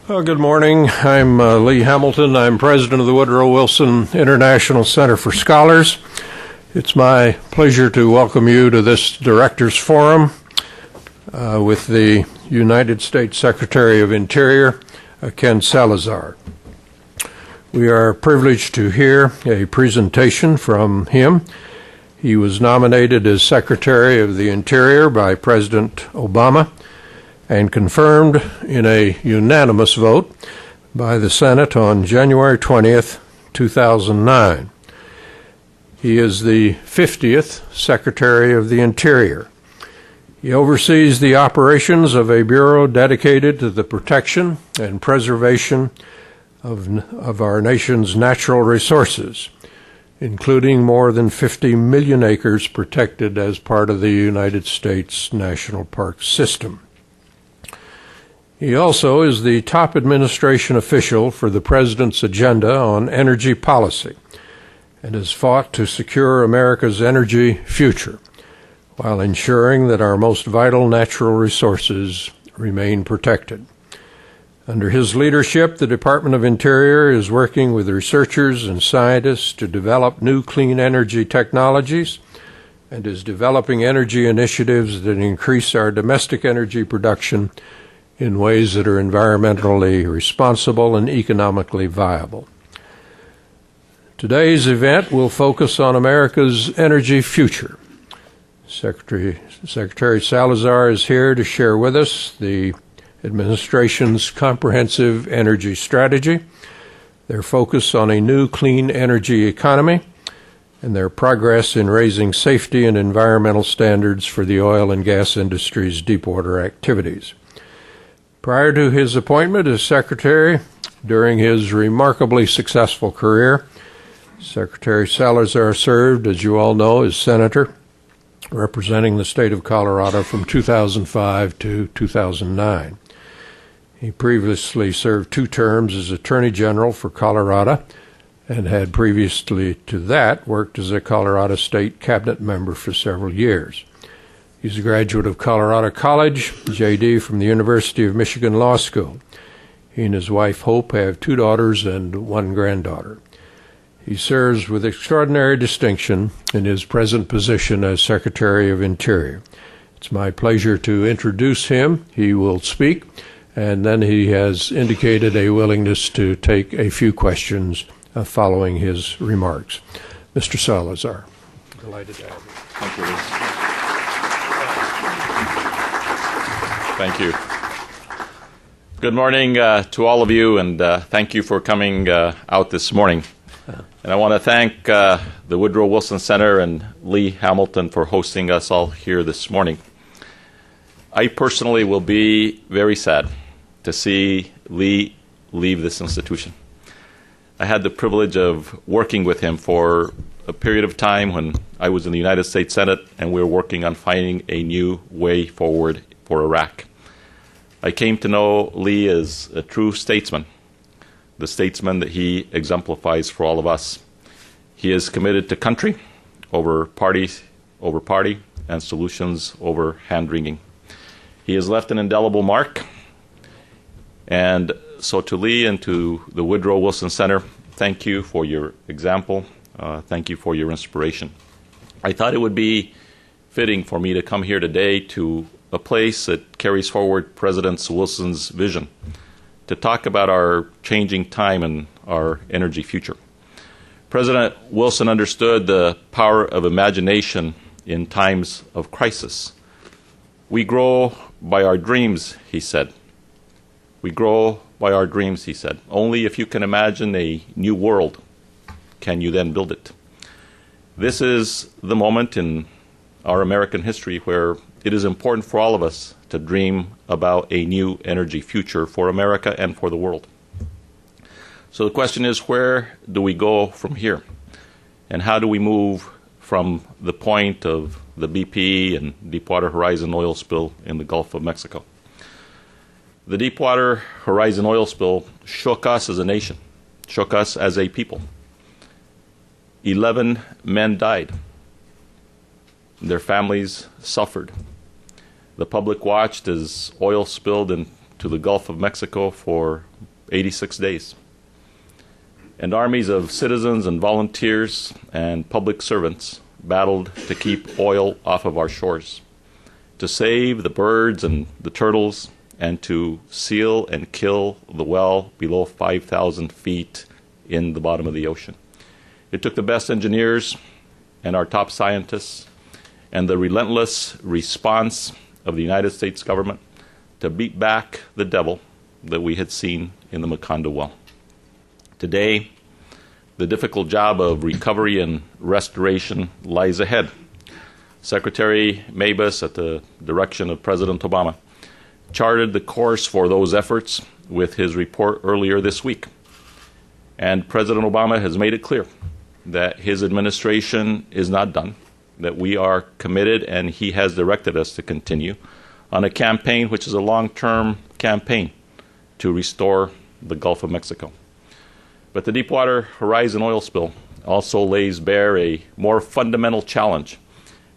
Good morning. I'm Lee Hamilton. I'm president of the Woodrow Wilson International Center for Scholars. It's my pleasure to welcome you to this Directors Forum with the United States Secretary of Interior, Ken Salazar. We are privileged to hear a presentation from him. He was nominated as Secretary of the Interior by President Obama and confirmed in a unanimous vote by the Senate on January 20th, 2009. He is the 50th Secretary of the Interior. He oversees the operations of a bureau dedicated to the protection and preservation of our nation's natural resources, including more than 50 million acres protected as part of the United States National Park System. He also is the top administration official for the President's agenda on energy policy and has fought to secure America's energy future while ensuring that our most vital natural resources remain protected. Under his leadership, the Department of Interior is working with researchers and scientists to develop new clean energy technologies and is developing energy initiatives that increase our domestic energy production in ways that are environmentally responsible and economically viable. Today's event will focus on America's energy future. Secretary Salazar is here to share with us the administration's comprehensive energy strategy, their focus on a new clean energy economy, and their progress in raising safety and environmental standards for the oil and gas industry's deepwater activities. Prior to his appointment as Secretary, during his remarkably successful career, Secretary Salazar served, as you all know, as Senator, representing the state of Colorado from 2005 to 2009. He previously served 2 terms as Attorney General for Colorado and had previously to that worked as a Colorado State Cabinet member for several years. He's a graduate of Colorado College, J.D. from the University of Michigan Law School. He and his wife, Hope, have 2 daughters and 1 granddaughter. He serves with extraordinary distinction in his present position as Secretary of Interior. It's my pleasure to introduce him. He will speak, and then he has indicated a willingness to take a few questions following his remarks. Mr. Salazar. Delighted to have you. Thank you, Lee. Thank you. Good morning to all of you, and thank you for coming out this morning. And I want to thank the Woodrow Wilson Center and Lee Hamilton for hosting us all here this morning. I personally will be very sad to see Lee leave this institution. I had the privilege of working with him for a period of time when I was in the United States Senate and we were working on finding a new way forward for Iraq. I came to know Lee as a true statesman, the statesman that he exemplifies for all of us. He is committed to country over party, and solutions over hand-wringing. He has left an indelible mark. And so to Lee and to the Woodrow Wilson Center, thank you for your example. Thank you for your inspiration. I thought it would be fitting for me to come here today to a place that carries forward President Wilson's vision, to talk about our changing time and our energy future. President Wilson understood the power of imagination in times of crisis. We grow by our dreams, he said. We grow by our dreams, he said. Only if you can imagine a new world can you then build it. This is the moment in our American history where it is important for all of us to dream about a new energy future for America and for the world. So the question is, where do we go from here? And how do we move from the point of the BP and Deepwater Horizon oil spill in the Gulf of Mexico? The Deepwater Horizon oil spill shook us as a nation, shook us as a people. 11 men died. Their families suffered. The public watched as oil spilled in to the Gulf of Mexico for 86 days. And armies of citizens and volunteers and public servants battled to keep oil off of our shores, to save the birds and the turtles, and to seal and kill the well below 5,000 feet in the bottom of the ocean. It took the best engineers and our top scientists and the relentless response of the United States government to beat back the devil that we had seen in the Macondo well. Today, the difficult job of recovery and restoration lies ahead. Secretary Mabus, at the direction of President Obama, charted the course for those efforts with his report earlier this week. And President Obama has made it clear that his administration is not done, that we are committed, and he has directed us to continue on a campaign which is a long-term campaign to restore the Gulf of Mexico. But the Deepwater Horizon oil spill also lays bare a more fundamental challenge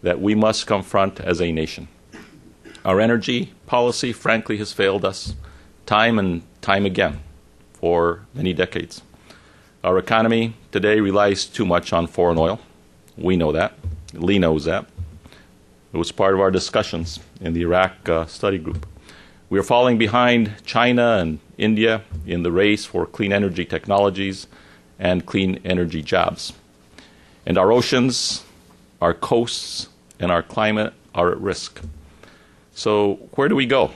that we must confront as a nation. Our energy policy, frankly, has failed us time and time again for many decades. Our economy today relies too much on foreign oil. We know that. Lee knows that. It was part of our discussions in the Iraq study group. We are falling behind China and India in the race for clean energy technologies and clean energy jobs. And our oceans, our coasts, and our climate are at risk. So where do we go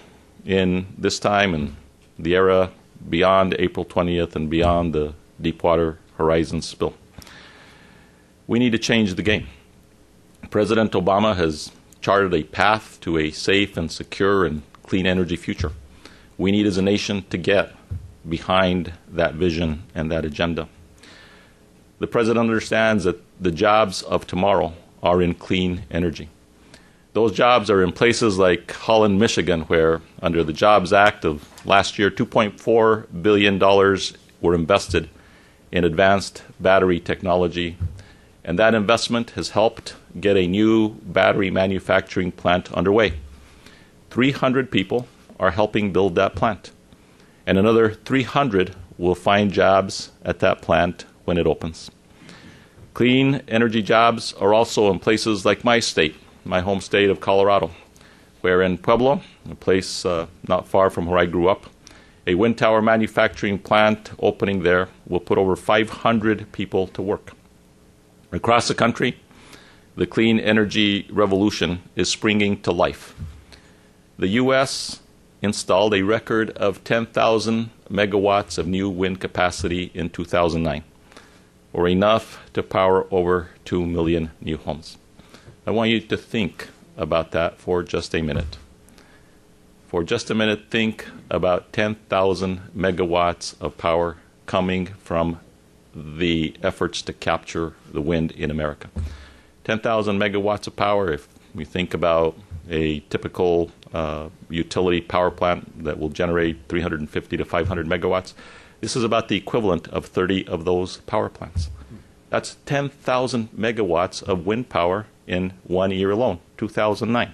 in this time and the era beyond April 20th and beyond the Deepwater Horizon spill? We need to change the game. President Obama has charted a path to a safe and secure and clean energy future. We need as a nation to get behind that vision and that agenda. The President understands that the jobs of tomorrow are in clean energy. Those jobs are in places like Holland, Michigan, where under the Jobs Act of last year, $2.4 billion were invested in advanced battery technology. And that investment has helped get a new battery manufacturing plant underway. 300 people are helping build that plant. And another 300 will find jobs at that plant when it opens. Clean energy jobs are also in places like my state, my home state of Colorado, where in Pueblo, a place not far from where I grew up, a wind tower manufacturing plant opening there will put over 500 people to work. Across the country, the clean energy revolution is springing to life. The U.S. installed a record of 10,000 megawatts of new wind capacity in 2009, or enough to power over 2 million new homes. I want you to think about that for just a minute. For just a minute, think about 10,000 megawatts of power coming from the efforts to capture the wind in America. 10,000 megawatts of power, if we think about a typical utility power plant that will generate 350 to 500 megawatts, this is about the equivalent of 30 of those power plants. That's 10,000 megawatts of wind power in 1 year alone, 2009.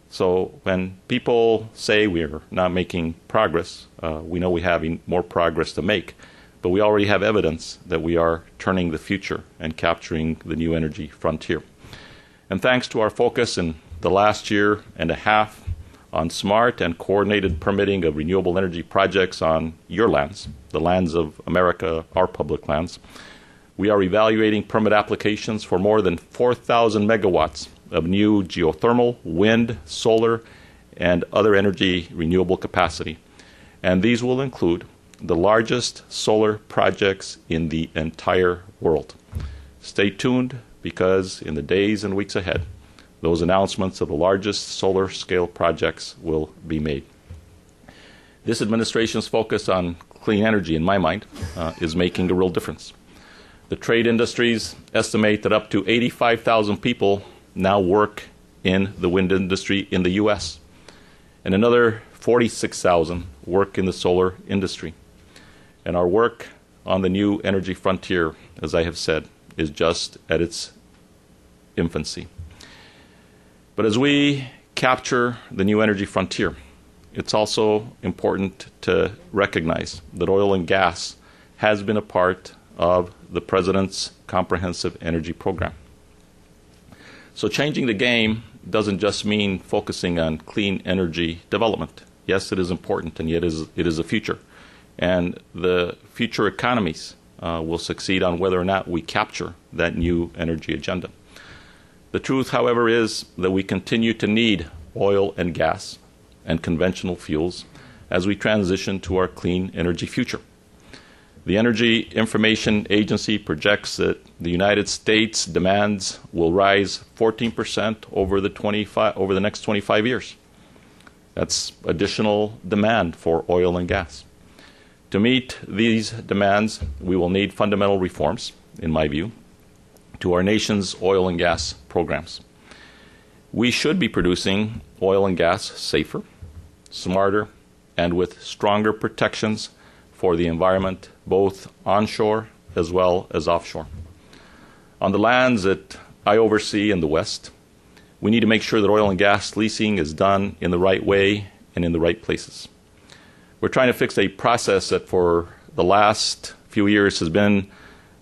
So when people say we're not making progress, we know we have more progress to make, but we already have evidence that we are turning the future and capturing the new energy frontier. And thanks to our focus in the last year and a half on smart and coordinated permitting of renewable energy projects on your lands, the lands of America, our public lands, we are evaluating permit applications for more than 4,000 megawatts of new geothermal, wind, solar, and other energy renewable capacity. And these will include the largest solar projects in the entire world. Stay tuned, because in the days and weeks ahead, those announcements of the largest solar scale projects will be made. This administration's focus on clean energy, in my mind, is making a real difference. The trade industries estimate that up to 85,000 people now work in the wind industry in the U.S., and another 46,000 work in the solar industry. And our work on the new energy frontier, as I have said, is just at its infancy. But as we capture the new energy frontier, it's also important to recognize that oil and gas has been a part of the President's comprehensive energy program. So changing the game doesn't just mean focusing on clean energy development. Yes, it is important, and yet it is a future. And the future economies will succeed on whether or not we capture that new energy agenda. The truth, however, is that we continue to need oil and gas and conventional fuels as we transition to our clean energy future. The Energy Information Agency projects that the United States demands will rise 14% over the next 25 years. That's additional demand for oil and gas. To meet these demands, we will need fundamental reforms, in my view, to our nation's oil and gas programs. We should be producing oil and gas safer, smarter, and with stronger protections for the environment, both onshore as well as offshore. On the lands that I oversee in the West, we need to make sure that oil and gas leasing is done in the right way and in the right places. We're trying to fix a process that for the last few years has been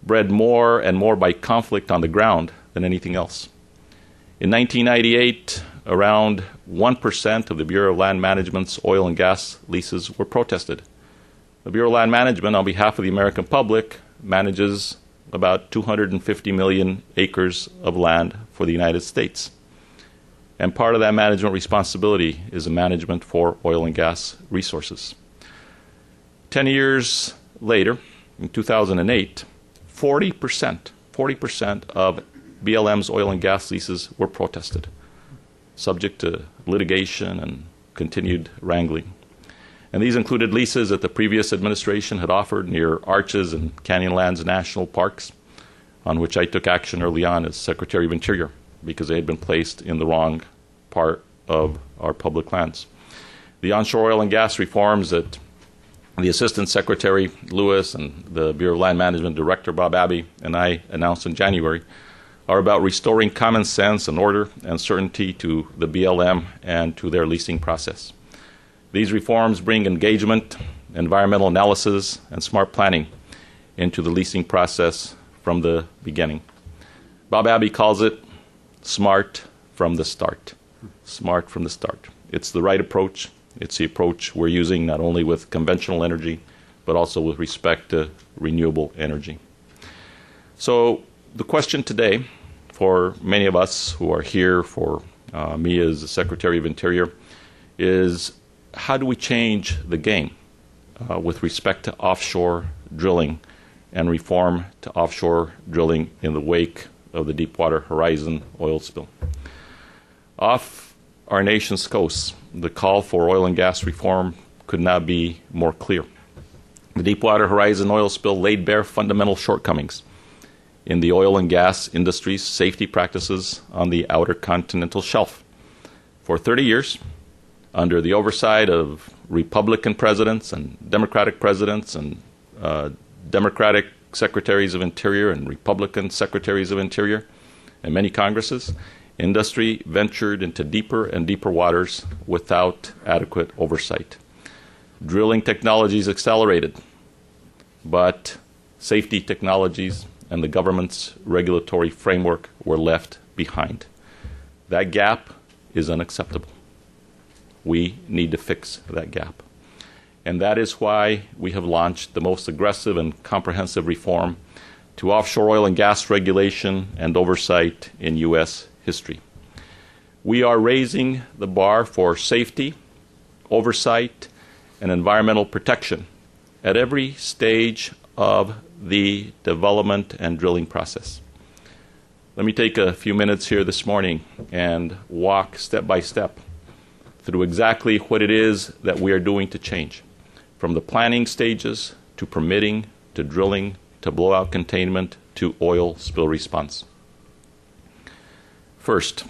bred more and more by conflict on the ground than anything else. In 1998, around 1% of the Bureau of Land Management's oil and gas leases were protested. The Bureau of Land Management, on behalf of the American public, manages about 250 million acres of land for the United States. And part of that management responsibility is the management for oil and gas resources. 10 years later, in 2008, 40% of BLM's oil and gas leases were protested, subject to litigation and continued wrangling. And these included leases that the previous administration had offered near Arches and Canyonlands National Parks, on which I took action early on as Secretary of Interior because they had been placed in the wrong part of our public lands. The onshore oil and gas reforms that the Assistant Secretary Lewis and the Bureau of Land Management Director Bob Abbey and I announced in January are about restoring common sense and order and certainty to the BLM and to their leasing process. These reforms bring engagement, environmental analysis, and smart planning into the leasing process from the beginning. Bob Abbey calls it smart from the start. Smart from the start. It's the right approach. It's the approach we're using not only with conventional energy, but also with respect to renewable energy. So the question today, for many of us who are here, for me as the Secretary of Interior, is how do we change the game with respect to offshore drilling and reform to offshore drilling in the wake of the Deepwater Horizon oil spill? Off our nation's coast, the call for oil and gas reform could not be more clear. The Deepwater Horizon oil spill laid bare fundamental shortcomings in the oil and gas industry's safety practices on the outer continental shelf. For 30 years, under the oversight of Republican presidents and Democratic presidents and Democratic secretaries of Interior and Republican secretaries of Interior and many Congresses, industry ventured into deeper and deeper waters without adequate oversight. Drilling technologies accelerated, but safety technologies and the government's regulatory framework were left behind. That gap is unacceptable. We need to fix that gap. And that is why we have launched the most aggressive and comprehensive reform to offshore oil and gas regulation and oversight in U.S. history. We are raising the bar for safety, oversight, and environmental protection at every stage of the development and drilling process. Let me take a few minutes here this morning and walk step by step through exactly what it is that we are doing to change, from the planning stages to permitting to drilling to blowout containment to oil spill response. First,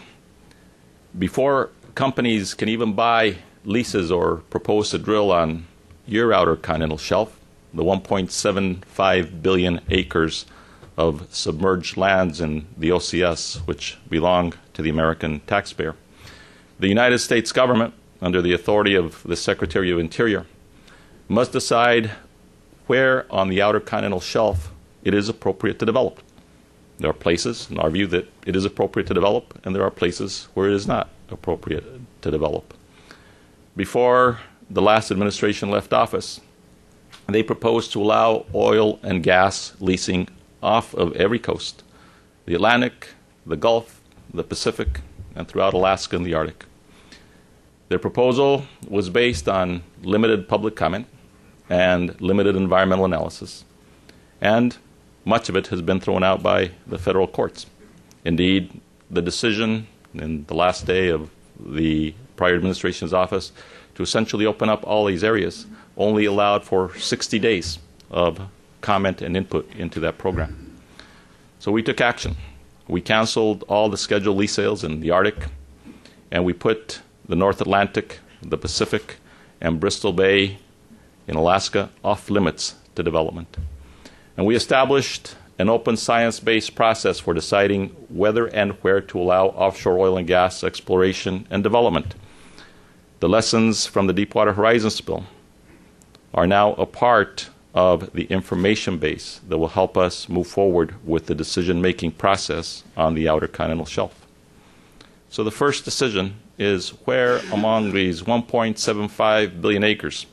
before companies can even buy leases or propose to drill on your outer continental shelf, the 1.75 billion acres of submerged lands in the OCS, which belong to the American taxpayer, the United States government under the authority of the Secretary of Interior, must decide where on the Outer Continental Shelf it is appropriate to develop. There are places, in our view, that it is appropriate to develop, and there are places where it is not appropriate to develop. Before the last administration left office, they proposed to allow oil and gas leasing off of every coast, the Atlantic, the Gulf, the Pacific, and throughout Alaska and the Arctic. Their proposal was based on limited public comment and limited environmental analysis, and much of it has been thrown out by the federal courts. Indeed, the decision in the last day of the prior administration's office to essentially open up all these areas only allowed for 60 days of comment and input into that program. So we took action. We canceled all the scheduled lease sales in the Arctic, and we put the North Atlantic, the Pacific, and Bristol Bay in Alaska off limits to development. And we established an open science-based process for deciding whether and where to allow offshore oil and gas exploration and development. The lessons from the Deepwater Horizon spill are now a part of the information base that will help us move forward with the decision-making process on the Outer Continental Shelf. So the first decision is where among these 1.75 billion acres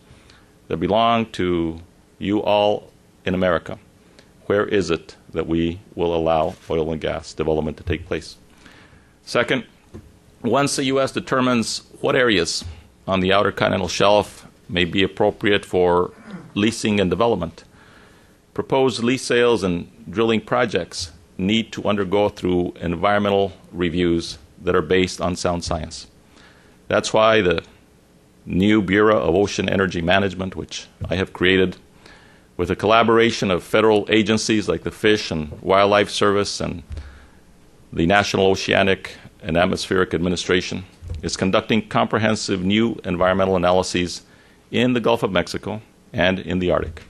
that belong to you all in America, where is it that we will allow oil and gas development to take place? Second, once the U.S. determines what areas on the Outer Continental Shelf may be appropriate for leasing and development, proposed lease sales and drilling projects need to undergo through environmental reviews that are based on sound science. That's why the new Bureau of Ocean Energy Management, which I have created, with a collaboration of federal agencies like the Fish and Wildlife Service and the National Oceanic and Atmospheric Administration, is conducting comprehensive new environmental analyses in the Gulf of Mexico and in the Arctic.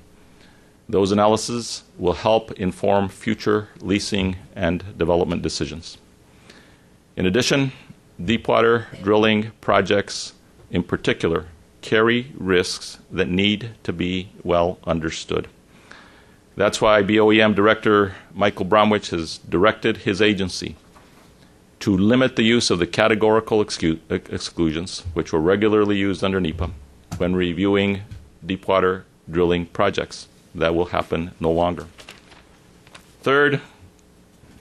Those analyses will help inform future leasing and development decisions. In addition, deepwater drilling projects in particular carry risks that need to be well understood. That's why BOEM Director Michael Bromwich has directed his agency to limit the use of the categorical exclusions, which were regularly used under NEPA, when reviewing deepwater drilling projects. That will happen no longer. Third,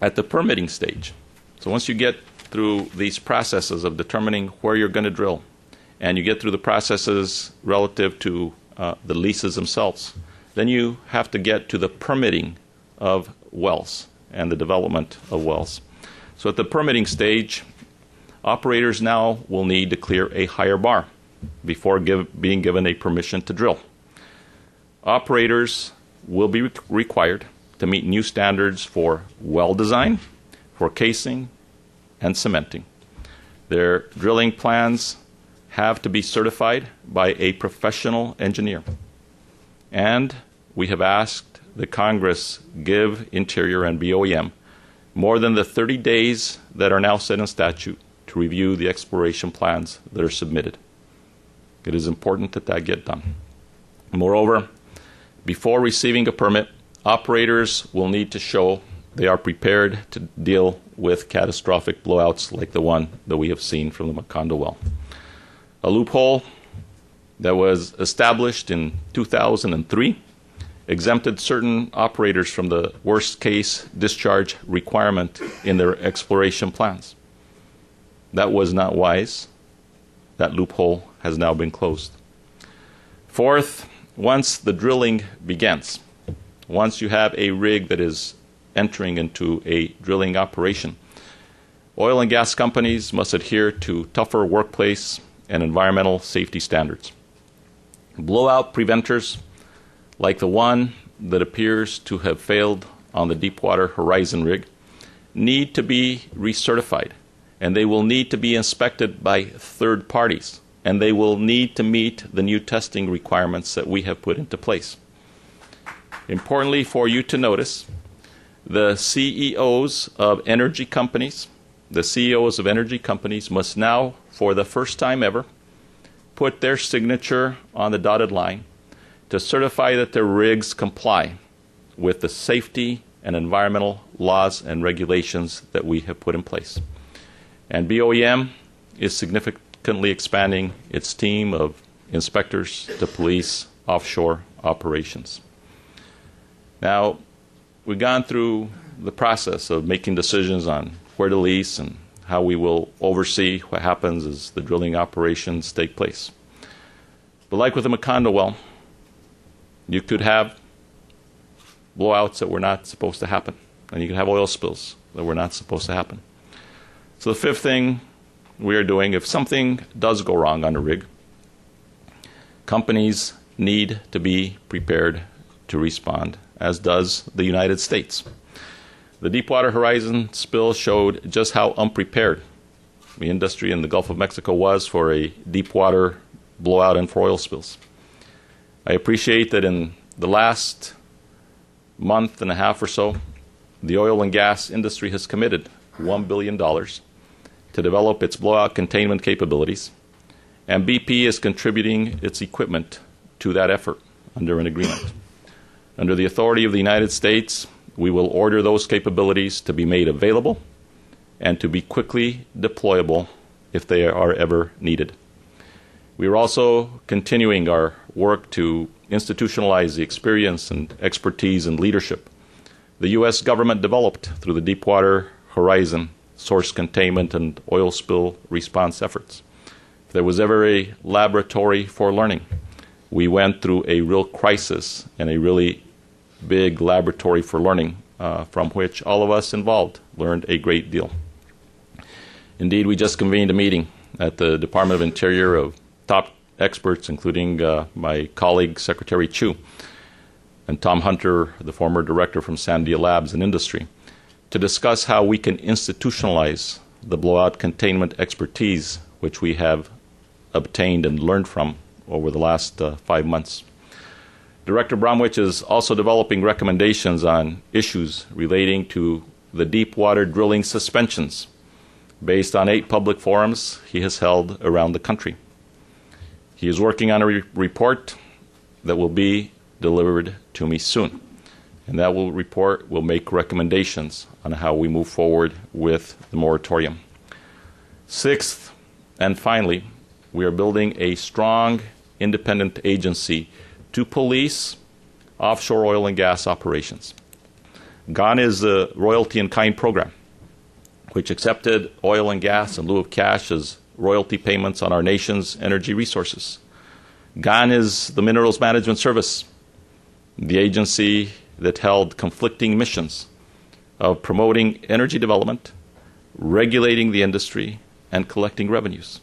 at the permitting stage. So once you get through these processes of determining where you're going to drill, and you get through the processes relative to the leases themselves, then you have to get to the permitting of wells and the development of wells. So at the permitting stage, operators now will need to clear a higher bar before being given a permission to drill. Operators will be required to meet new standards for well design, for casing, and cementing. Their drilling plans have to be certified by a professional engineer. And we have asked that Congress give Interior and BOEM more than the 30 days that are now set in statute to review the exploration plans that are submitted. It is important that that get done. Moreover, before receiving a permit, operators will need to show they are prepared to deal with catastrophic blowouts like the one that we have seen from the Macondo well. A loophole that was established in 2003 exempted certain operators from the worst case discharge requirement in their exploration plans. That was not wise. That loophole has now been closed. Fourth, once the drilling begins, once you have a rig that is entering into a drilling operation, oil and gas companies must adhere to tougher workplace and environmental safety standards. Blowout preventers, like the one that appears to have failed on the Deepwater Horizon rig, need to be recertified, and they will need to be inspected by third parties, and they will need to meet the new testing requirements that we have put into place. Importantly for you to notice, the CEOs of energy companies must now, for the first time ever, put their signature on the dotted line to certify that their rigs comply with the safety and environmental laws and regulations that we have put in place. And BOEM is significantly expanding its team of inspectors to police offshore operations. Now, we've gone through the process of making decisions on where to lease and how we will oversee what happens as the drilling operations take place. But like with the Macondo well, you could have blowouts that were not supposed to happen, and you can have oil spills that were not supposed to happen. So the fifth thing we are doing, if something does go wrong on a rig, companies need to be prepared to respond, as does the United States. The Deepwater Horizon spill showed just how unprepared the industry in the Gulf of Mexico was for a deep water blowout and for oil spills. I appreciate that in the last month and a half or so, the oil and gas industry has committed $1 billion to develop its blowout containment capabilities, and BP is contributing its equipment to that effort under an agreement. Under the authority of the United States, we will order those capabilities to be made available and to be quickly deployable if they are ever needed. We are also continuing our work to institutionalize the experience and expertise and leadership the U.S. government developed through the Deepwater Horizon source containment and oil spill response efforts. If there was ever a laboratory for learning, we went through a real crisis and a really big laboratory for learning from which all of us involved learned a great deal. Indeed, we just convened a meeting at the Department of Interior of top experts, including my colleague, Secretary Chu, and Tom Hunter, the former director from Sandia Labs and Industry, to discuss how we can institutionalize the blowout containment expertise which we have obtained and learned from over the last 5 months. Director Bromwich is also developing recommendations on issues relating to the deep water drilling suspensions based on 8 public forums he has held around the country. He is working on a report that will be delivered to me soon, and that report will make recommendations on how we move forward with the moratorium. Sixth, and finally, we are building a strong independent agency to police offshore oil and gas operations. Gone is the royalty in kind program, which accepted oil and gas in lieu of cash as royalty payments on our nation's energy resources. Gone is the Minerals Management Service, the agency that held conflicting missions of promoting energy development, regulating the industry, and collecting revenues.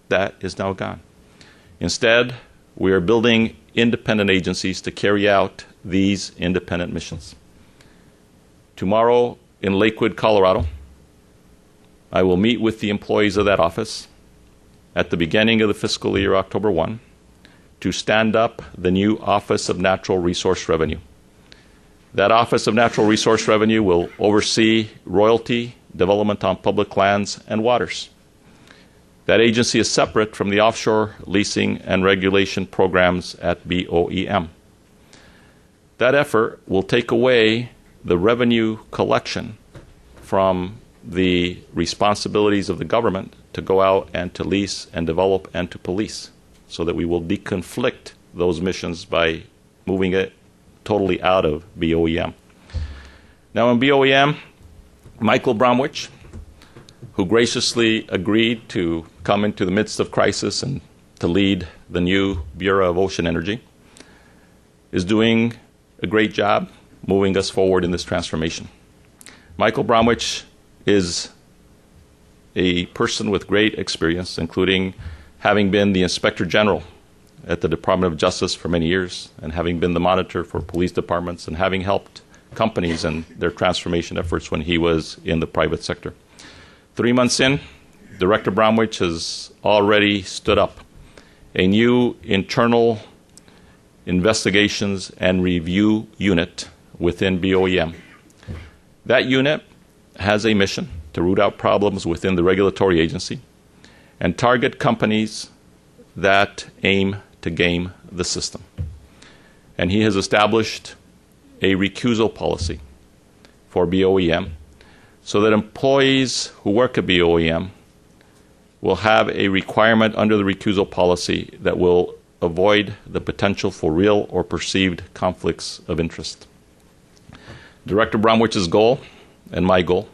That is now gone. Instead, we are building independent agencies to carry out these independent missions. Tomorrow in Lakewood, Colorado, I will meet with the employees of that office at the beginning of the fiscal year, October 1, to stand up the new Office of Natural Resource Revenue. That Office of Natural Resource Revenue will oversee royalty, development on public lands and waters. That agency is separate from the offshore leasing and regulation programs at BOEM. That effort will take away the revenue collection from the responsibilities of the government to go out and to lease and develop and to police, so that we will deconflict those missions by moving it totally out of BOEM. Now in BOEM, Michael Bromwich, who graciously agreed to come into the midst of crisis and to lead the new Bureau of Ocean Energy, is doing a great job moving us forward in this transformation. Michael Bromwich is a person with great experience, including having been the Inspector General at the Department of Justice for many years, and having been the monitor for police departments, and having helped companies in their transformation efforts when he was in the private sector. 3 months in, Director Bromwich has already stood up a new internal investigations and review unit within BOEM. That unit has a mission to root out problems within the regulatory agency and target companies that aim to game the system. And he has established a recusal policy for BOEM so that employees who work at BOEM will have a requirement under the recusal policy that will avoid the potential for real or perceived conflicts of interest. Director Bromwich's goal, and my goal,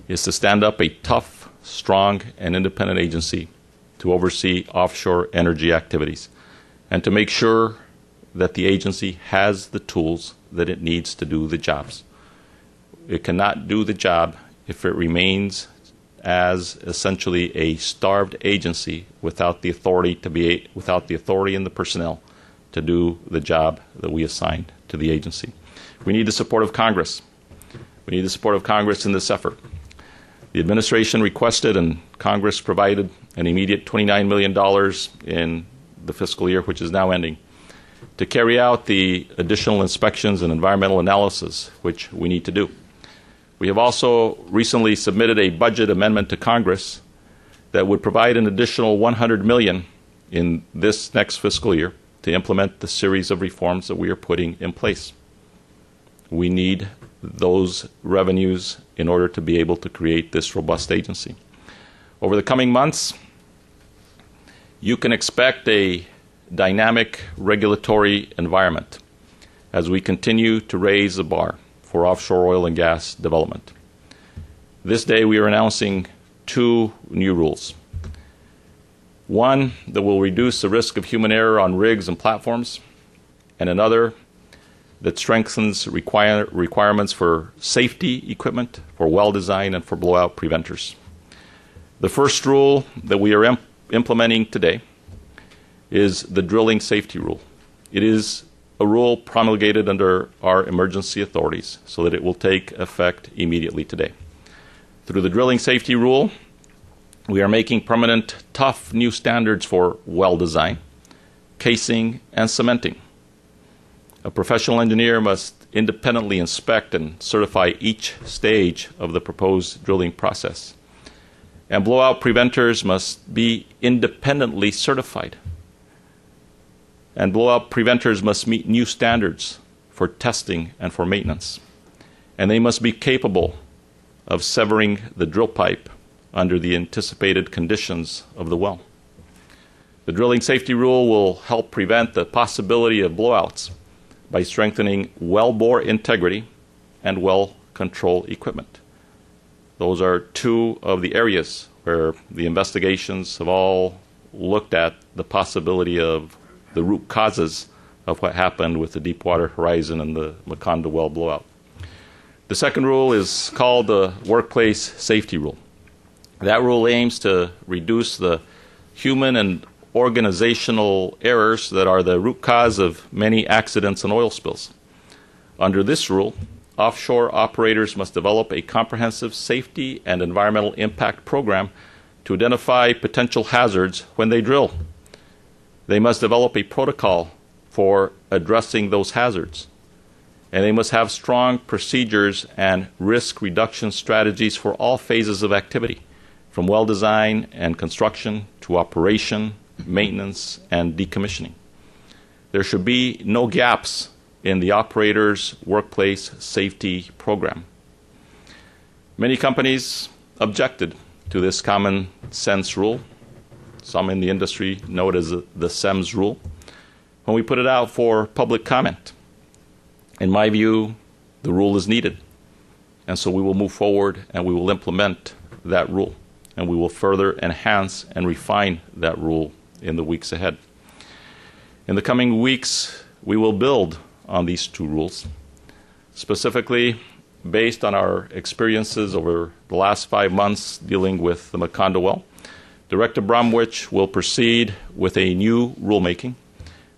is to stand up a tough, strong, and independent agency to oversee offshore energy activities and to make sure that the agency has the tools that it needs to do the jobs. It cannot do the job if it remains as essentially a starved agency without the authority and the personnel to do the job that we assigned to the agency. We need the support of Congress. We need the support of Congress in this effort. The administration requested and Congress provided an immediate $29 million in the fiscal year, which is now ending, to carry out the additional inspections and environmental analysis which we need to do. We have also recently submitted a budget amendment to Congress that would provide an additional $100 million in this next fiscal year to implement the series of reforms that we are putting in place. We need those revenues in order to be able to create this robust agency. Over the coming months, you can expect a dynamic regulatory environment as we continue to raise the bar for offshore oil and gas development. This day we are announcing two new rules. One that will reduce the risk of human error on rigs and platforms, and another that strengthens requirements for safety equipment, for well design, and for blowout preventers. The first rule that we are implementing today is the drilling safety rule. It is a rule promulgated under our emergency authorities so that it will take effect immediately today. Through the drilling safety rule, we are making permanent, tough new standards for well design, casing, and cementing. A professional engineer must independently inspect and certify each stage of the proposed drilling process. And blowout preventers must be independently certified. And blowout preventers must meet new standards for testing and for maintenance. And they must be capable of severing the drill pipe under the anticipated conditions of the well. The drilling safety rule will help prevent the possibility of blowouts by strengthening wellbore integrity and well control equipment. Those are two of the areas where the investigations have all looked at the possibility of the root causes of what happened with the Deepwater Horizon and the Macondo well blowout. The second rule is called the Workplace Safety Rule. That rule aims to reduce the human and organizational errors that are the root cause of many accidents and oil spills. Under this rule, offshore operators must develop a comprehensive safety and environmental impact program to identify potential hazards when they drill. They must develop a protocol for addressing those hazards. And they must have strong procedures and risk reduction strategies for all phases of activity, from well design and construction to operation, maintenance, and decommissioning. There should be no gaps in the operator's workplace safety program. Many companies objected to this common sense rule. Some in the industry know it as the SEMS rule, when we put it out for public comment. In my view, the rule is needed. And so we will move forward and we will implement that rule. And we will further enhance and refine that rule in the weeks ahead. In the coming weeks, we will build on these two rules, specifically based on our experiences over the last 5 months dealing with the Macondo well. Director Bromwich will proceed with a new rulemaking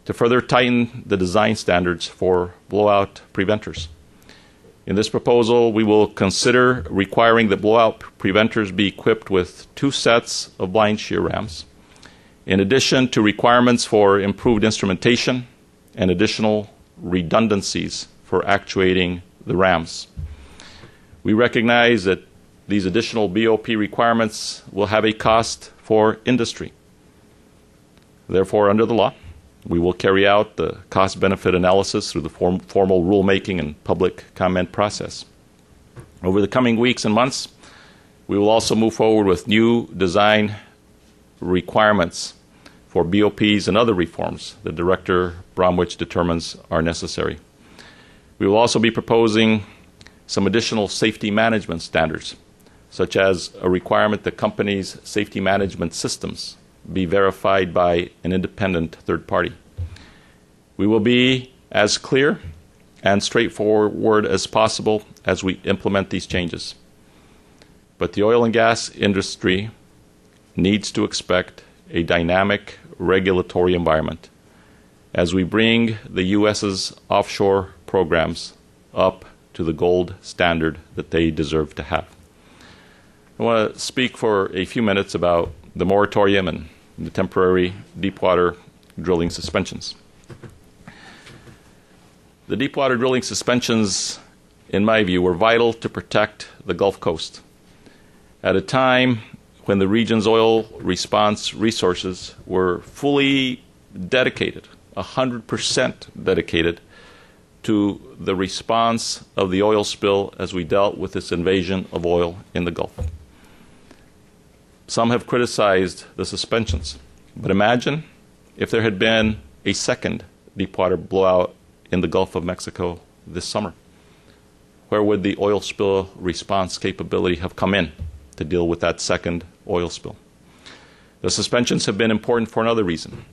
to further tighten the design standards for blowout preventers. In this proposal, we will consider requiring that blowout preventers be equipped with 2 sets of blind shear rams, in addition to requirements for improved instrumentation and additional redundancies for actuating the rams. We recognize that these additional BOP requirements will have a cost for industry. Therefore, under the law, we will carry out the cost-benefit analysis through the formal rulemaking and public comment process. Over the coming weeks and months, we will also move forward with new design requirements for BOPs and other reforms that Director Bromwich determines are necessary. We will also be proposing some additional safety management standards, such as a requirement that companies' safety management systems be verified by an independent third party. We will be as clear and straightforward as possible as we implement these changes. But the oil and gas industry needs to expect a dynamic regulatory environment as we bring the U.S.'s offshore programs up to the gold standard that they deserve to have. I want to speak for a few minutes about the moratorium and the temporary deepwater drilling suspensions. The deepwater drilling suspensions, in my view, were vital to protect the Gulf Coast at a time when the region's oil response resources were fully dedicated, 100% dedicated, to the response of the oil spill as we dealt with this invasion of oil in the Gulf. Some have criticized the suspensions, but imagine if there had been a second deepwater blowout in the Gulf of Mexico this summer. Where would the oil spill response capability have come in to deal with that second oil spill? The suspensions have been important for another reason.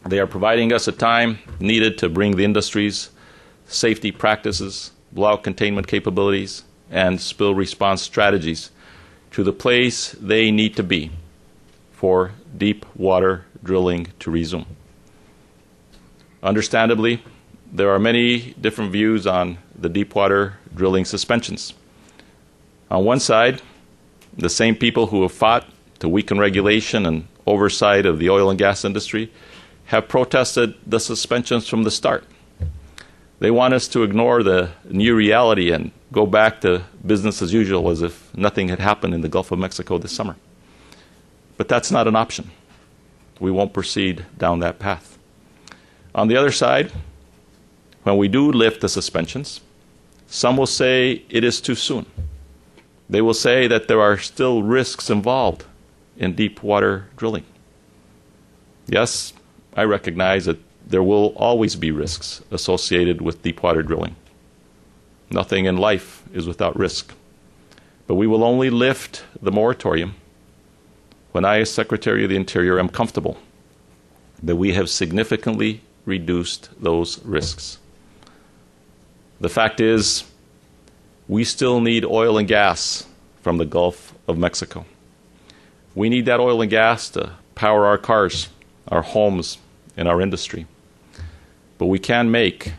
They are providing us a time needed to bring the industry's safety practices, blowout containment capabilities, and spill response strategies to the place they need to be for deep water drilling to resume. Understandably, there are many different views on the deepwater drilling suspensions. On one side, the same people who have fought to weaken regulation and oversight of the oil and gas industry have protested the suspensions from the start. They want us to ignore the new reality and go back to business as usual as if nothing had happened in the Gulf of Mexico this summer. But that's not an option. We won't proceed down that path. On the other side, when we do lift the suspensions, some will say it is too soon. They will say that there are still risks involved in deep water drilling. Yes, I recognize that there will always be risks associated with deepwater drilling. Nothing in life is without risk. But we will only lift the moratorium when I, as Secretary of the Interior, am comfortable that we have significantly reduced those risks. The fact is, we still need oil and gas from the Gulf of Mexico. We need that oil and gas to power our cars, our homes, and our industry. But we can make,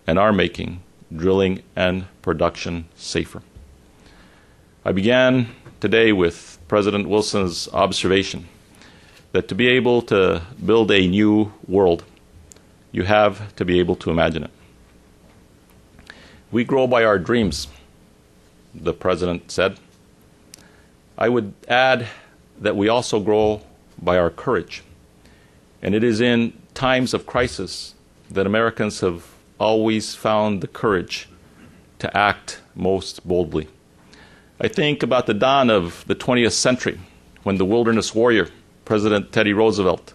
and are making, drilling and production safer. I began today with President Wilson's observation that to be able to build a new world, you have to be able to imagine it. We grow by our dreams, the President said. I would add that we also grow by our courage. And it is in times of crisis that Americans have always found the courage to act most boldly. I think about the dawn of the 20th century when the wilderness warrior, President Teddy Roosevelt,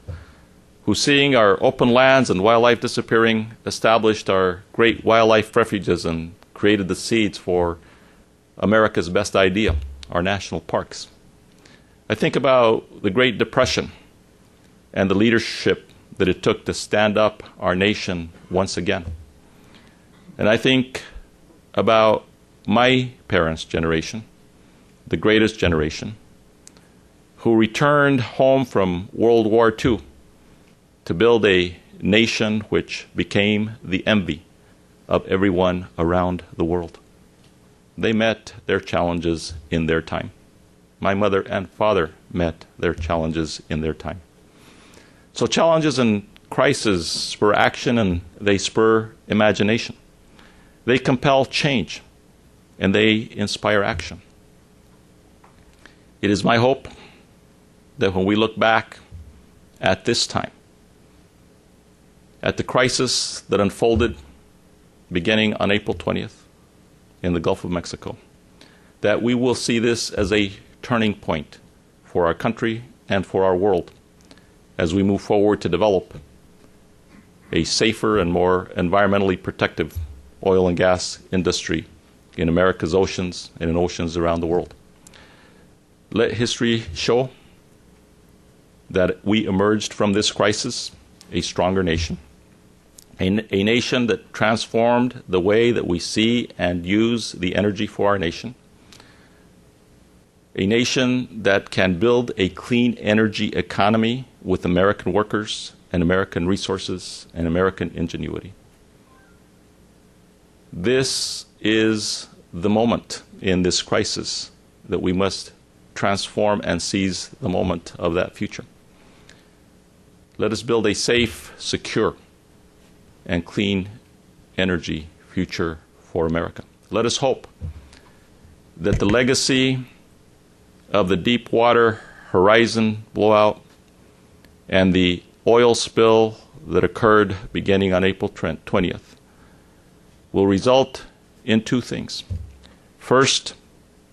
who, seeing our open lands and wildlife disappearing, established our great wildlife refuges and created the seeds for America's best idea, our national parks. I think about the Great Depression and the leadership that it took to stand up our nation once again. And I think about my parents' generation, the greatest generation, who returned home from World War II to build a nation which became the envy of everyone around the world. They met their challenges in their time. My mother and father met their challenges in their time. So challenges and crises spur action and they spur imagination. They compel change and they inspire action. It is my hope that when we look back at this time, at the crisis that unfolded beginning on April 20th in the Gulf of Mexico, that we will see this as a turning point for our country and for our world as we move forward to develop a safer and more environmentally protective oil and gas industry in America's oceans and in oceans around the world. Let history show that we emerged from this crisis a stronger nation, a nation that transformed the way that we see and use the energy for our nation, a nation that can build a clean energy economy with American workers and American resources and American ingenuity. This is the moment in this crisis that we must transform and seize the moment of that future. Let us build a safe, secure, and clean energy future for America. Let us hope that the legacy of the Deepwater Horizon blowout and the oil spill that occurred beginning on April 20th will result in two things. First,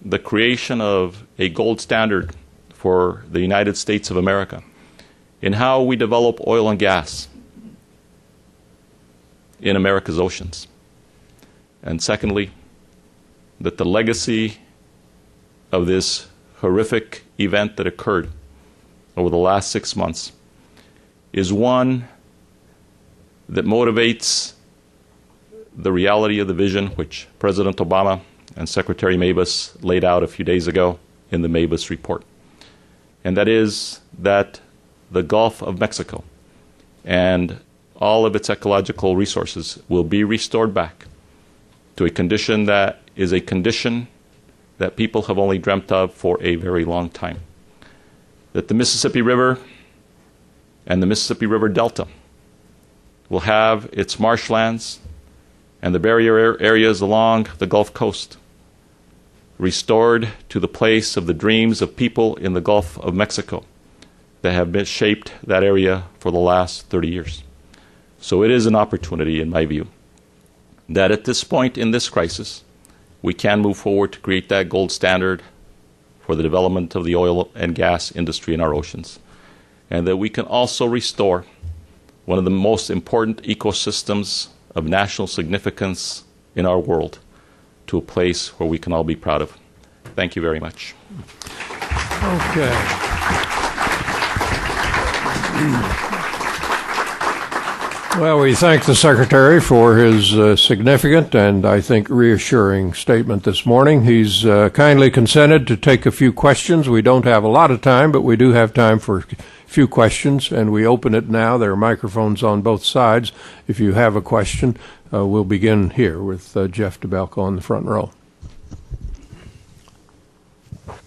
the creation of a gold standard for the United States of America in how we develop oil and gas in America's oceans. And secondly, that the legacy of this horrific event that occurred over the last 6 months is one that motivates the reality of the vision which President Obama and Secretary Mabus laid out a few days ago in the Mabus report. And that is that the Gulf of Mexico and all of its ecological resources will be restored back to a condition that is a condition that people have only dreamt of for a very long time. That the Mississippi River and the Mississippi River Delta will have its marshlands and the barrier areas along the Gulf Coast restored to the place of the dreams of people in the Gulf of Mexico that have been shaped that area for the last 30 years. So it is an opportunity, in my view, that at this point in this crisis, we can move forward to create that gold standard for the development of the oil and gas industry in our oceans, and that we can also restore one of the most important ecosystems of national significance in our world to a place where we can all be proud of. Thank you very much. Okay. Well, we thank the Secretary for his significant and, I think, reassuring statement this morning. He's kindly consented to take a few questions. We don't have a lot of time, but we do have time for a few questions, and we open it now. There are microphones on both sides. If you have a question, we'll begin here with Jeff DeBelco on the front row.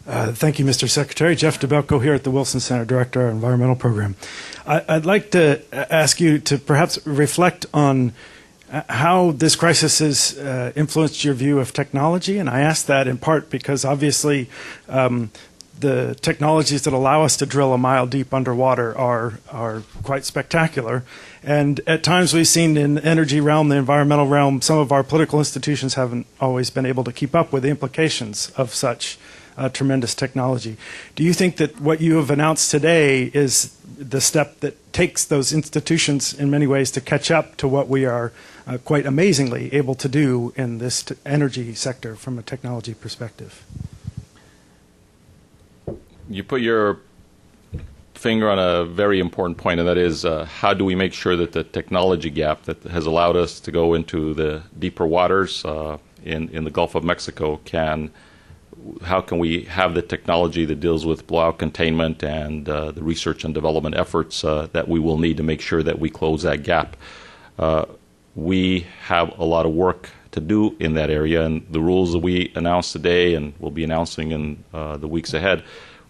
Thank you, Mr. Secretary. Jeff DeBelco here at the Wilson Center, Director of our Environmental Program. I'd like to ask you to perhaps reflect on how this crisis has influenced your view of technology. And I ask that in part because obviously the technologies that allow us to drill a mile deep underwater are quite spectacular. And at times we've seen in the energy realm, the environmental realm, some of our political institutions haven't always been able to keep up with the implications of such tremendous technology. Do you think that what you have announced today is the step that takes those institutions in many ways to catch up to what we are quite amazingly able to do in this energy sector from a technology perspective? You put your finger on a very important point, and that is how do we make sure that the technology gap that has allowed us to go into the deeper waters in the Gulf of Mexico how can we have the technology that deals with blowout containment and the research and development efforts that we will need to make sure that we close that gap? We have a lot of work to do in that area, and the rules that we announced today and will be announcing in the weeks ahead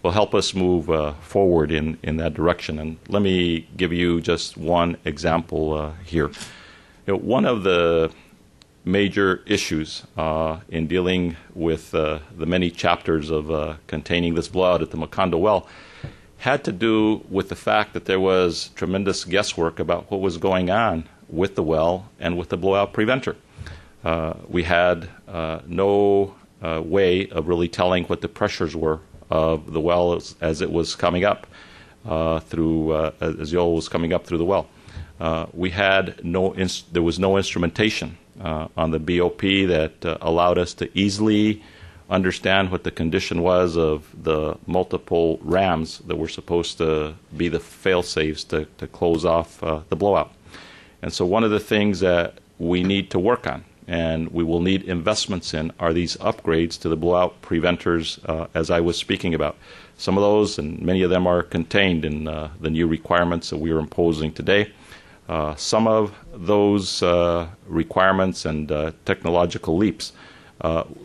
will help us move forward in that direction. And let me give you just one example here. One of the major issues in dealing with the many chapters of containing this blowout at the Macondo well had to do with the fact that there was tremendous guesswork about what was going on with the well and with the blowout preventer. We had no way of really telling what the pressures were of the well as it was coming up as the oil was coming up through the well. There was no instrumentation on the BOP that allowed us to easily understand what the condition was of the multiple rams that were supposed to be the fail-safes to close off the blowout. And so one of the things that we need to work on, and we will need investments in, are these upgrades to the blowout preventers, as I was speaking about. Some of those, and many of them, are contained in the new requirements that we are imposing today. Some of those requirements and technological leaps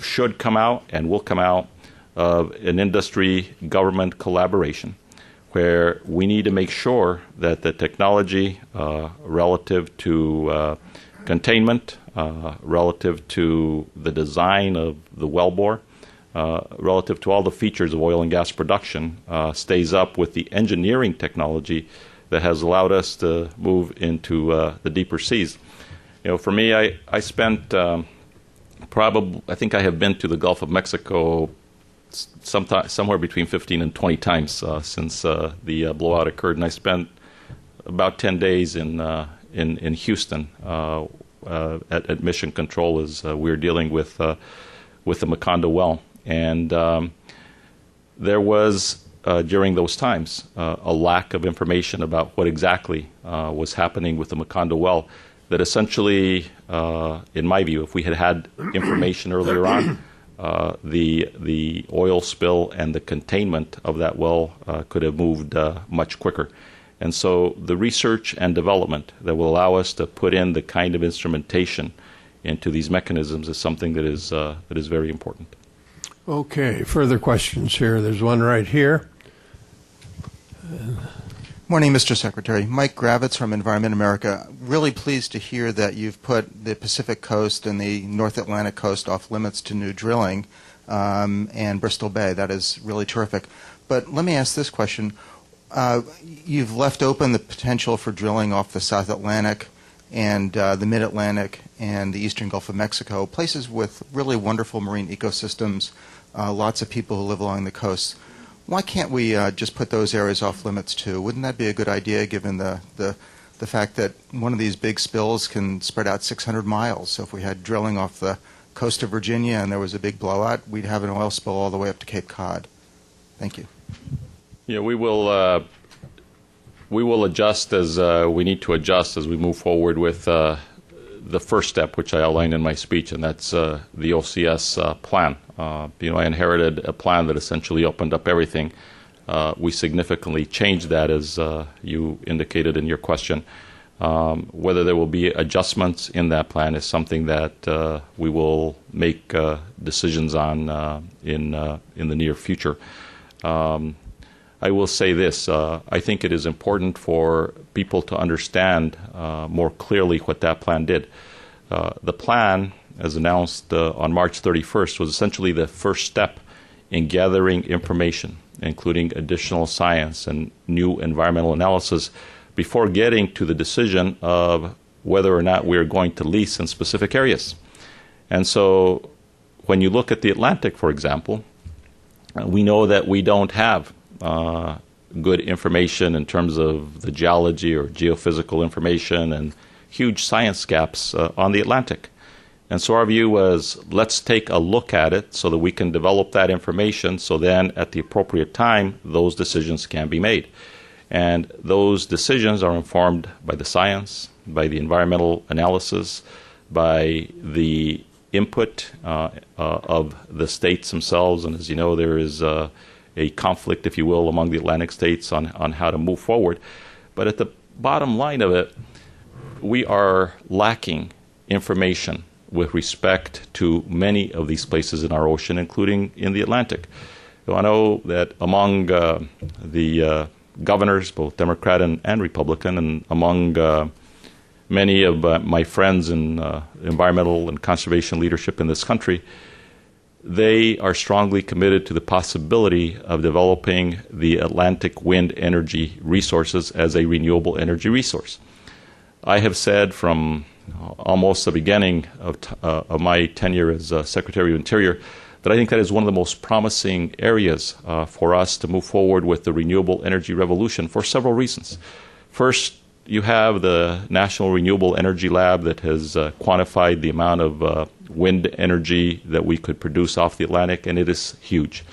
should come out and will come out of an industry-government collaboration, where we need to make sure that the technology relative to containment, relative to the design of the wellbore, relative to all the features of oil and gas production, stays up with the engineering technology that has allowed us to move into the deeper seas. For me, I spent I think I have been to the Gulf of Mexico somewhere between 15 and 20 times since the blowout occurred, and I spent about 10 days in Houston at Mission Control as we were dealing with the Macondo well. And there was, during those times, a lack of information about what exactly was happening with the Macondo well, that essentially, in my view, if we had information earlier on, the oil spill and the containment of that well could have moved much quicker. And so the research and development that will allow us to put in the kind of instrumentation into these mechanisms is something that is very important. Okay, further questions here. There's one right here. Morning, Mr. Secretary. Mike Gravitz from Environment America. Really pleased to hear that you've put the Pacific Coast and the North Atlantic coast off limits to new drilling and Bristol Bay. That is really terrific. But let me ask this question. You've left open the potential for drilling off the South Atlantic and the Mid-Atlantic and the Eastern Gulf of Mexico, places with really wonderful marine ecosystems, lots of people who live along the coast. Why can't we just put those areas off limits too? Wouldn't that be a good idea, given the fact that one of these big spills can spread out 600 miles? So if we had drilling off the coast of Virginia and there was a big blowout, we'd have an oil spill all the way up to Cape Cod. Thank you. Yeah, we will adjust as we need to adjust as we move forward with the first step, which I outlined in my speech, and that's the OCS plan. I inherited a plan that essentially opened up everything. We significantly changed that, as you indicated in your question. Whether there will be adjustments in that plan is something that we will make decisions on in the near future. I will say this. I think it is important for people to understand more clearly what that plan did. The plan, as announced on March 31st, was essentially the first step in gathering information, including additional science and new environmental analysis, before getting to the decision of whether or not we are going to lease in specific areas. And so when you look at the Atlantic, for example, we know that we don't have good information in terms of the geology or geophysical information, and huge science gaps on the Atlantic. And so our view was, let's take a look at it so that we can develop that information, so then at the appropriate time, those decisions can be made. And those decisions are informed by the science, by the environmental analysis, by the input of the states themselves. And as you know, there is a conflict, if you will, among the Atlantic states on how to move forward. But at the bottom line of it, we are lacking information with respect to many of these places in our ocean, including in the Atlantic. So I know that among the governors, both Democrat and Republican, and among many of my friends in environmental and conservation leadership in this country, they are strongly committed to the possibility of developing the Atlantic wind energy resources as a renewable energy resource. I have said from almost the beginning of my tenure as Secretary of Interior that I think that is one of the most promising areas for us to move forward with the renewable energy revolution for several reasons. First, you have the National Renewable Energy Lab that has quantified the amount of wind energy that we could produce off the Atlantic, and it is huge.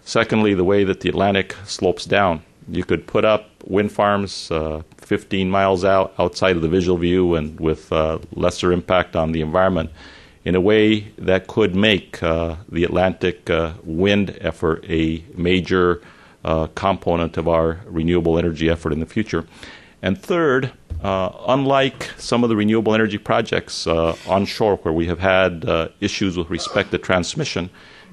Secondly, the way that the Atlantic slopes down. You could put up wind farms 15 miles outside of the visual view and with lesser impact on the environment in a way that could make the Atlantic wind effort a major component of our renewable energy effort in the future. And third, unlike some of the renewable energy projects onshore where we have had issues with respect to transmission,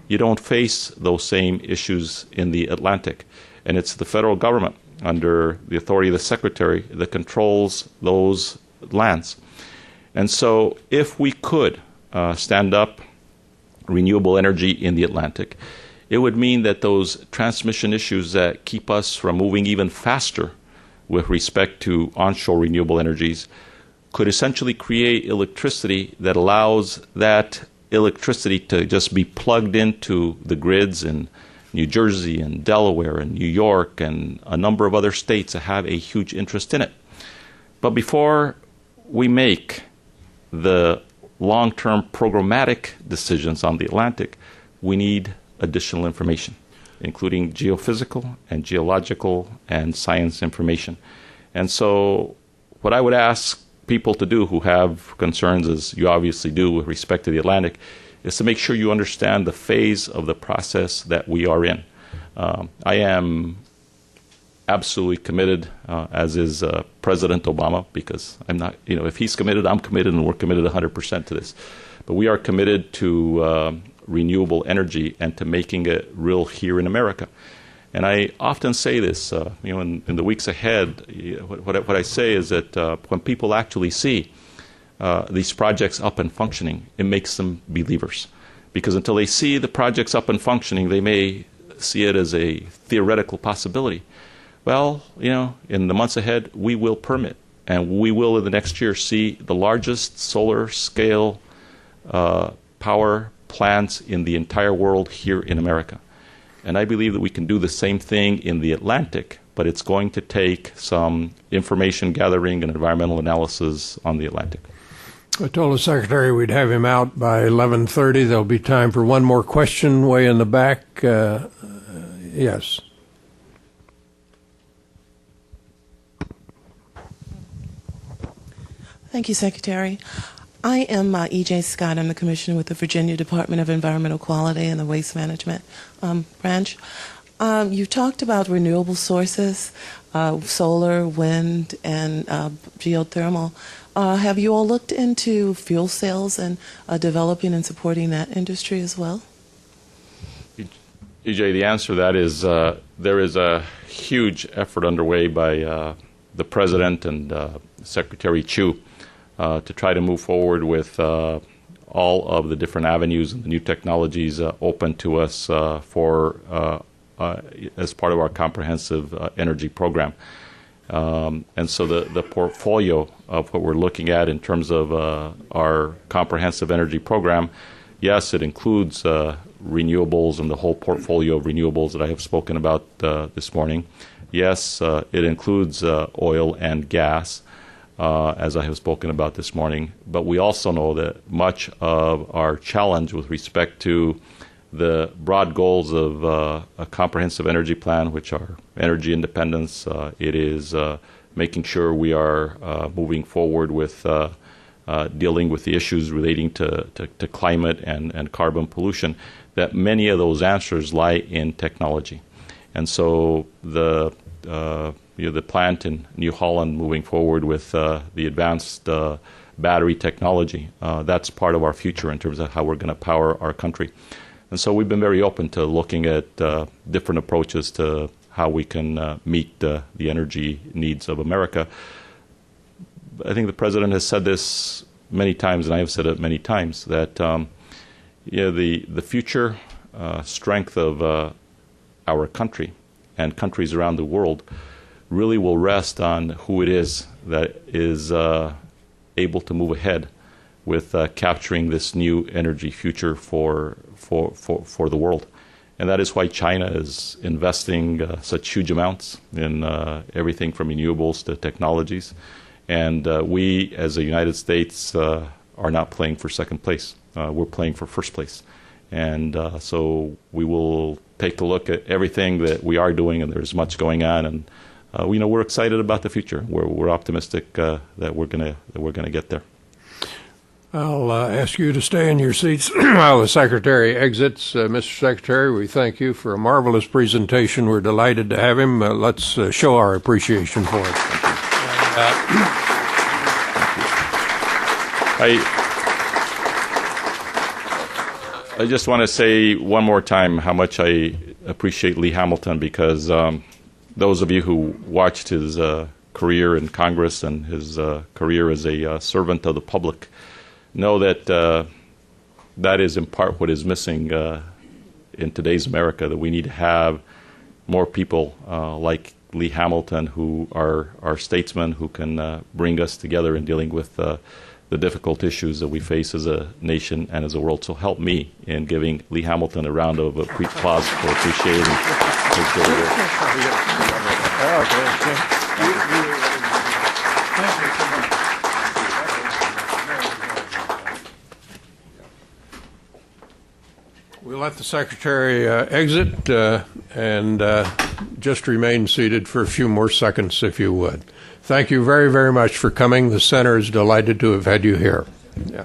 you don't face those same issues in the Atlantic. And it's the federal government, under the authority of the Secretary, that controls those lands. And so if we could stand up renewable energy in the Atlantic, it would mean that those transmission issues that keep us from moving even faster with respect to onshore renewable energies could essentially create electricity that allows that electricity to just be plugged into the grids in New Jersey and Delaware and New York and a number of other states that have a huge interest in it. But before we make the long-term programmatic decisions on the Atlantic, we need additional information, including geophysical and geological and science information. And so what I would ask people to do who have concerns, as you obviously do with respect to the Atlantic, is to make sure you understand the phase of the process that we are in. I am absolutely committed, as is President Obama, because I'm not, if he's committed, I'm committed, and we're committed 100% to this. But we are committed to renewable energy and to making it real here in America. And I often say this, in the weeks ahead, what I say is that when people actually see these projects up and functioning, it makes them believers. Because until they see the projects up and functioning, they may see it as a theoretical possibility. Well, in the months ahead, we will permit, and we will in the next year see the largest solar scale power plants in the entire world here in America. And I believe that we can do the same thing in the Atlantic, but it's going to take some information gathering and environmental analysis on the Atlantic. I told the Secretary we'd have him out by 11:30. There'll be time for one more question way in the back. Yes. Thank you, Secretary. I am E.J. Scott. I'm the Commissioner with the Virginia Department of Environmental Quality and the Waste Management branch. You talked about renewable sources, solar, wind, and geothermal. Have you all looked into fuel cells and developing and supporting that industry as well? EJ, the answer to that is there is a huge effort underway by the President and Secretary Chu to try to move forward with all of the different avenues and the new technologies open to us as part of our comprehensive energy program. And so the portfolio of what we're looking at in terms of our comprehensive energy program, yes, it includes renewables and the whole portfolio of renewables that I have spoken about this morning. Yes, it includes oil and gas, as I have spoken about this morning. But we also know that much of our challenge with respect to the broad goals of a comprehensive energy plan, which are energy independence, it is making sure we are moving forward with dealing with the issues relating to climate and carbon pollution, that many of those answers lie in technology. And so the plant in New Holland moving forward with the advanced battery technology, that's part of our future in terms of how we're going to power our country. And so we've been very open to looking at different approaches to how we can meet the energy needs of America. I think the President has said this many times, and I have said it many times, that the future strength of our country and countries around the world really will rest on who it is that is able to move ahead with capturing this new energy future for the world. And that is why China is investing such huge amounts in everything from renewables to technologies. And we, as the United States, are not playing for second place. We're playing for first place. And so we will take a look at everything that we are doing, and there's much going on. And we're excited about the future. We're optimistic that we're gonna get there. I'll ask you to stay in your seats while the Secretary exits. Mr. Secretary, we thank you for a marvelous presentation. We're delighted to have him. Let's show our appreciation for it. I just want to say one more time how much I appreciate Lee Hamilton, because those of you who watched his career in Congress and his career as a servant of the public know that that is in part what is missing in today's America, that we need to have more people like Lee Hamilton, who are statesmen who can bring us together in dealing with the difficult issues that we face as a nation and as a world. So help me in giving Lee Hamilton a round of applause for appreciating his good work. We'll let the Secretary exit and just remain seated for a few more seconds, if you would. Thank you very, very much for coming. The Center is delighted to have had you here. Yeah.